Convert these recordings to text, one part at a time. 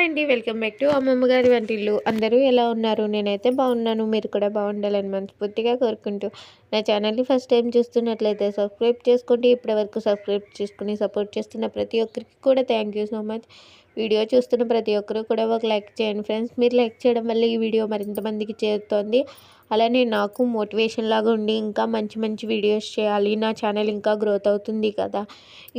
Hi అండి. Welcome back to అమ్మమ్మ గారి వంటిల్లు. అందరూ ఎలా ఉన్నారు? నేనైతే బాగున్నాను. మీరు కూడా బాగుండాలని మనస్ఫూర్తిగా కోరుకుంటూ, నా ఛానల్‌ని ఫస్ట్ టైం చూస్తున్నట్లయితే సబ్స్క్రైబ్ చేసుకోండి. ఇప్పటివరకు సబ్స్క్రైబ్ చేసుకొని సపోర్ట్ చేస్తున్న ప్రతి ఒక్కరికి కూడా thank you so much. Video చూస్తున్న ప్రతి ఒక్కరు కూడా ఒక లైక్ చేయండి ఫ్రెండ్స్. మీరు లైక్ చేయడం వల్ల ఈ వీడియో మరింత మందికి చేరుతోంది. అలానే నాకు మోటివేషన్ లాగా ఉండి ఇంకా మంచి మంచి వీడియోస్ చేయాలి, నా ఛానల్ ఇంకా గ్రోత్ అవుతుంది కదా,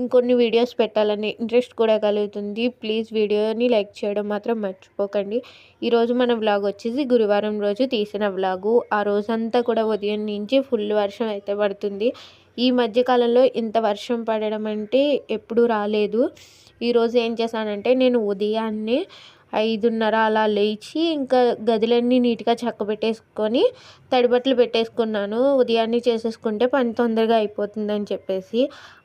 ఇంకొన్ని వీడియోస్ పెట్టాలని ఇంట్రెస్ట్ కూడా కలుగుతుంది. ప్లీజ్ వీడియోని లైక్ చేయడం మాత్రం మర్చిపోకండి. ఈరోజు మన వ్లాగ్ వచ్చేసి గురువారం రోజు తీసిన వ్లాగు. ఆ రోజంతా కూడా ఉదయం నుంచి ఫుల్ వర్షం అయితే పడుతుంది. ఈ మధ్యకాలంలో ఇంత వర్షం పడడం అంటే ఎప్పుడూ రాలేదు. ఈరోజు ఏం చేశానంటే నేను ఉదయాన్నే 5:30 అలా లేచి ఇంకా గదులన్నీ నీట్గా చక్కబెట్టేసుకొని తడిబట్టలు పెట్టేసుకున్నాను. ఉదయాన్నే చేసేసుకుంటే పని తొందరగా అయిపోతుందని చెప్పేసి.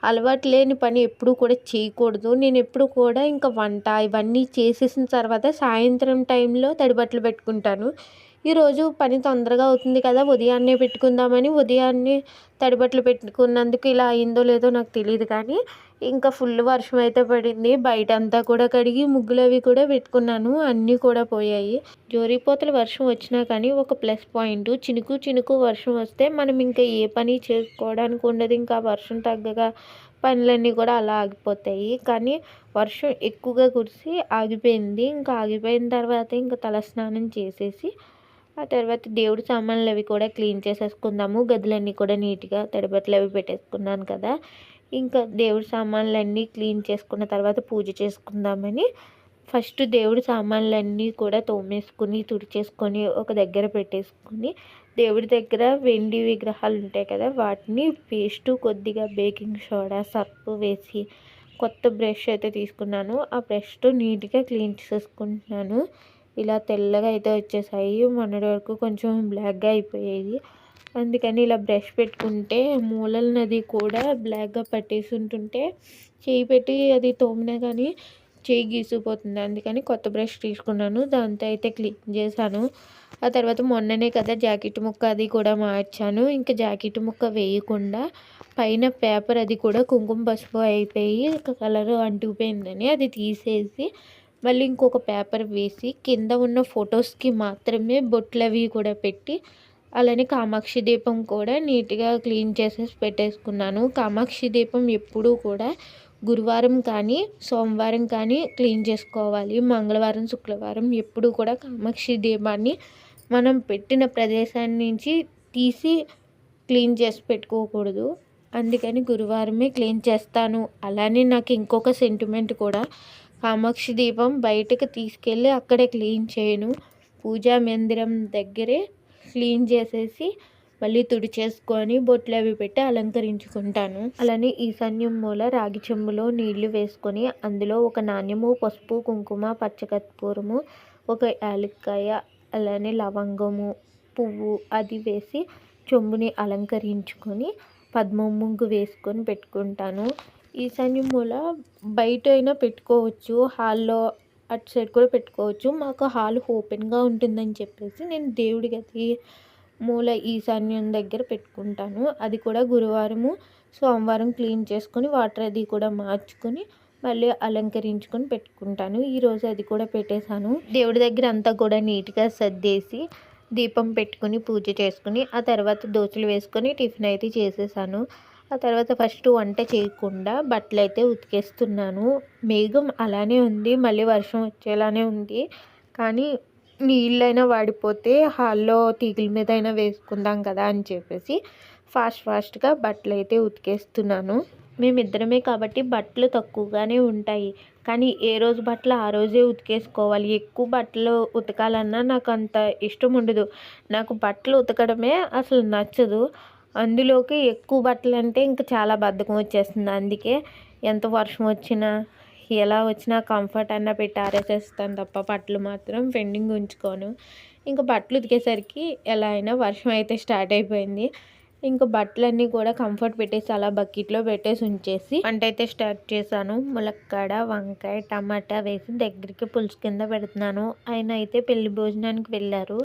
అలవాటు లేని పని ఎప్పుడూ కూడా చేయకూడదు. నేను ఎప్పుడు కూడా ఇంకా వంట ఇవన్నీ చేసేసిన తర్వాత సాయంత్రం టైంలో తడిబట్టలు పెట్టుకుంటాను. ఈరోజు పని తొందరగా అవుతుంది కదా, ఉదయాన్నే పెట్టుకుందామని ఉదయాన్నే తడిబట్టలు పెట్టుకున్నందుకు ఇలా అయిందో లేదో నాకు తెలియదు, కానీ ఇంకా ఫుల్ వర్షం అయితే పడింది. బయట అంతా కూడా కడిగి ముగ్గులు అవి కూడా పెట్టుకున్నాను, అన్నీ కూడా పోయాయి. జోరిపోతల వర్షం వచ్చినా కానీ ఒక ప్లస్ పాయింట్, చినుకు చినుకు వర్షం వస్తే మనం ఇంకా ఏ పని చేసుకోవడానికి ఉండదు. ఇంకా వర్షం తగ్గగా పనులన్నీ కూడా అలా ఆగిపోతాయి. కానీ వర్షం ఎక్కువగా కురిసి ఆగిపోయింది. ఇంకా ఆగిపోయిన తర్వాత ఇంకా తలస్నానం చేసేసి ఆ తర్వాత దేవుడి సామాన్లు అవి కూడా క్లీన్ చేసేసుకుందాము. గదులన్నీ కూడా నీట్గా తడిబట్టలు అవి పెట్టేసుకున్నాను కదా, ఇంకా దేవుడి సామాన్లన్నీ క్లీన్ చేసుకున్న తర్వాత పూజ చేసుకుందామని ఫస్ట్ దేవుడి సామాన్లన్నీ కూడా తోమేసుకుని తుడిచేసుకొని ఒక దగ్గర పెట్టేసుకుని, దేవుడి దగ్గర వెండి విగ్రహాలు ఉంటాయి కదా, వాటిని పేస్టు కొద్దిగా బేకింగ్ సోడా సర్ఫ్ వేసి కొత్త బ్రష్ అయితే తీసుకున్నాను. ఆ బ్రష్తో నీట్గా క్లీన్ చేసేసుకుంటున్నాను. ఇలా తెల్లగా అయితే వచ్చేసాయి. మొన్నటి వరకు కొంచెం బ్లాక్గా అయిపోయేది. అందుకని ఇలా బ్రష్ పెట్టుకుంటే మూలలనది కూడా బ్లాక్గా పట్టేసి ఉంటుంటే చేయి పెట్టి అది తోమినా కానీ చేయి గీసిపోతుంది. అందుకని కొత్త బ్రష్ తీసుకున్నాను, దాంతో అయితే క్లీన్ చేశాను. ఆ తర్వాత మొన్ననే కదా జాకెట్ ముక్క అది కూడా మార్చాను. ఇంకా జాకెట్ ముక్క వేయకుండా పైన పేపర్ అది కూడా కుంకుమ పసుపు అయిపోయి కలర్ అంటుకుపోయిందని అది తీసేసి మళ్ళీ ఇంకొక పేపర్ వేసి కింద ఉన్న ఫొటోస్కి మాత్రమే బొట్లు అవి కూడా పెట్టి, అలానే కామాక్షి దీపం కూడా నీట్గా క్లీన్ చేసేసి పెట్టేసుకున్నాను. కామాక్షి దీపం ఎప్పుడూ కూడా గురువారం కానీ సోమవారం కానీ క్లీన్ చేసుకోవాలి. మంగళవారం శుక్రవారం ఎప్పుడూ కూడా కామాక్షి దీపాన్ని మనం పెట్టిన ప్రదేశాన్ని నుంచి తీసి క్లీన్ చేసి పెట్టుకోకూడదు. అందుకని గురువారమే క్లీన్ చేస్తాను. అలానే నాకు ఇంకొక సెంటిమెంట్ కూడా, కామాక్షి దీపం బయటకు తీసుకెళ్ళి అక్కడే క్లీన్ చేయను, పూజా మందిరం దగ్గరే క్లీన్ చేసేసి మళ్ళీ తుడిచేసుకొని బొట్లు అవి పెట్టి అలంకరించుకుంటాను. అలానే ఈశాన్యం మూల రాగి చెంబులో నీళ్లు వేసుకొని అందులో ఒక నాణ్యము పసుపు కుంకుమ పచ్చకర్పూరము ఒక యాలక్కాయ అలానే లవంగము పువ్వు అది వేసి చెంబుని అలంకరించుకొని పద్మం ముగ్గు వేసుకొని పెట్టుకుంటాను. ఈశాన్యం మూల బయట అయినా పెట్టుకోవచ్చు, హాల్లో అటు సైడ్ కూడా పెట్టుకోవచ్చు. మాకు హాల్ ఓపెన్గా ఉంటుందని చెప్పేసి నేను దేవుడి గది మూల ఈశాన్యం దగ్గర పెట్టుకుంటాను. అది కూడా గురువారము సోమవారం క్లీన్ చేసుకొని వాటర్ అది కూడా మార్చుకొని మళ్ళీ అలంకరించుకొని పెట్టుకుంటాను. ఈరోజు అది కూడా పెట్టేశాను. దేవుడి దగ్గర అంతా కూడా నీట్గా సర్దేసి దీపం పెట్టుకుని పూజ చేసుకుని ఆ తర్వాత దోశలు వేసుకొని టిఫిన్ అయితే చేసేసాను. ఆ తర్వాత ఫస్ట్ వంట చేయకుండా బట్టలు అయితే ఉతికేస్తున్నాను. మేఘం అలానే ఉంది, మళ్ళీ వర్షం వచ్చేలానే ఉంది. కానీ నీళ్ళైనా వాడిపోతే హాల్లో తీగల మీద అయినా వేసుకుందాం కదా అని చెప్పేసి ఫాస్ట్గా బట్టలు అయితే ఉతికేస్తున్నాను. మేమిద్దరమే కాబట్టి బట్టలు తక్కువగానే ఉంటాయి, కానీ ఏ రోజు బట్టలు ఆ రోజే ఉతికేసుకోవాలి. ఎక్కువ బట్టలు ఉతకాలన్నా నాకు అంత ఇష్టం ఉండదు. నాకు బట్టలు ఉతకడమే అసలు నచ్చదు. అందులోకి ఎక్కువ బట్టలు అంటే ఇంకా చాలా బద్ధకం వచ్చేస్తుంది. అందుకే ఎంత వర్షం వచ్చినా ఎలా వచ్చినా కంఫర్ట్ అన్న పెట్టి ఆరేసేస్తాను తప్ప బట్టలు మాత్రం పెండింగ్ ఉంచుకోను. ఇంకా బట్టలు ఉతికేసరికి ఎలా అయినా వర్షం అయితే స్టార్ట్ అయిపోయింది. ఇంకా బట్టలన్నీ కూడా కంఫర్ట్ పెట్టేసి అలా బకెట్లో పెట్టేసి ఉంచేసి వంట అయితే స్టార్ట్ చేశాను. ములక్కాడ వంకాయ టమాటా వేసి దగ్గరికి పులుసు కింద పెడుతున్నాను. ఆయన అయితే పెళ్లి భోజనానికి వెళ్ళారు.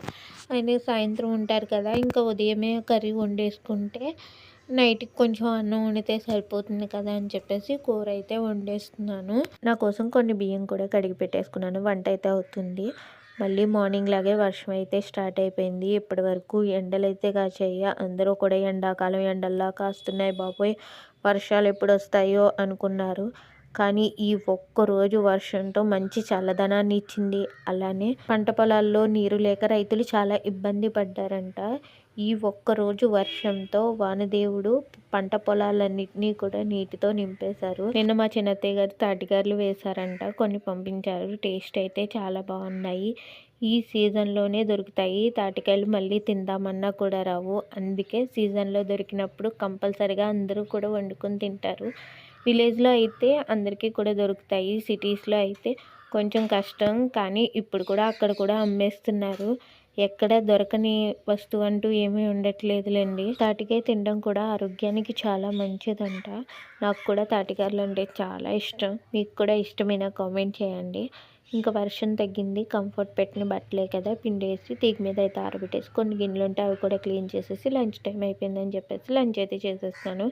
ఆయన సాయంత్రం ఉంటారు కదా, ఇంకా ఉదయమే కర్రీ వండేసుకుంటే నైట్‌కి కొంచెం అన్నం వండితే సరిపోతుంది కదా అని చెప్పేసి కూర అయితే వండేస్తున్నాను. నా కోసం కొన్ని బియ్యం కూడా కడిగి పెట్టేసుకున్నాను. వంట అయితే అవుతుంది. మళ్ళీ మార్నింగ్ లాగే వర్షం అయితే స్టార్ట్ అయిపోయింది. ఇప్పటివరకు ఎండలైతే కాచాయి. అందరూ కూడా ఎండాకాలం ఎండల్లా కాస్తున్నాయి బాబోయ్! వర్షాలు ఎప్పుడొస్తాయో అనుకున్నారు. కానీ ఈ ఒక్కరోజు వర్షంతో మంచి చల్లదనాన్ని ఇచ్చింది. అలానే పంట పొలాల్లో నీరు లేక రైతులు చాలా ఇబ్బంది పడ్డారంట. ఈ ఒక్కరోజు వర్షంతో వానదేవుడు పంట పొలాలన్నిటినీ కూడా నీటితో నింపేశారు. నిన్న మా చిన్నత్తయ్య గారు తాటికాయలు వేశారంట. కొన్ని పంపించారు. టేస్ట్ అయితే చాలా బాగున్నాయి. ఈ సీజన్లోనే దొరుకుతాయి తాటికాయలు. మళ్ళీ తిందామన్నా కూడా రావు. అందుకే సీజన్లో దొరికినప్పుడు కంపల్సరిగా అందరూ కూడా వండుకొని తింటారు. విలేజ్లో అయితే అందరికీ కూడా దొరుకుతాయి. సిటీస్లో అయితే కొంచెం కష్టం. కానీ ఇప్పుడు కూడా అక్కడ కూడా అమ్మేస్తున్నారు. ఎక్కడ దొరకని వస్తువు అంటూ ఏమీ ఉండట్లేదులేండి. తాటికాయ తినడం కూడా ఆరోగ్యానికి చాలా మంచిదంట. నాకు కూడా తాటికాయలు అంటే చాలా ఇష్టం. మీకు కూడా ఇష్టమేనా కామెంట్ చేయండి. ఇంకా వర్షం తగ్గింది. కంఫర్ట్ పెట్టిన బట్టలే కదా పిండేసి తీగ మీద అయితే ఆరబెట్టేసి కొన్ని గిన్నెలు ఉంటే అవి కూడా క్లీన్ చేసేసి లంచ్ టైం అయిపోయిందని చెప్పేసి లంచ్ అయితే చేసేస్తాను.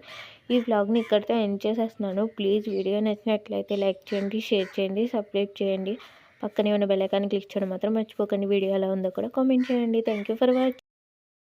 ఈ వ్లాగ్ని ఇక్కడితో ఎండ్ చేసేస్తున్నాను. ప్లీజ్ వీడియో నచ్చినట్లయితే లైక్ చేయండి, షేర్ చేయండి, సబ్స్క్రైబ్ చేయండి. పక్కనే ఉన్న బెల్ ఐకాన్ క్లిక్ చేయడం మాత్రం మర్చిపోకండి. వీడియో ఎలా ఉందో కూడా కామెంట్ చేయండి. Thank you for watching.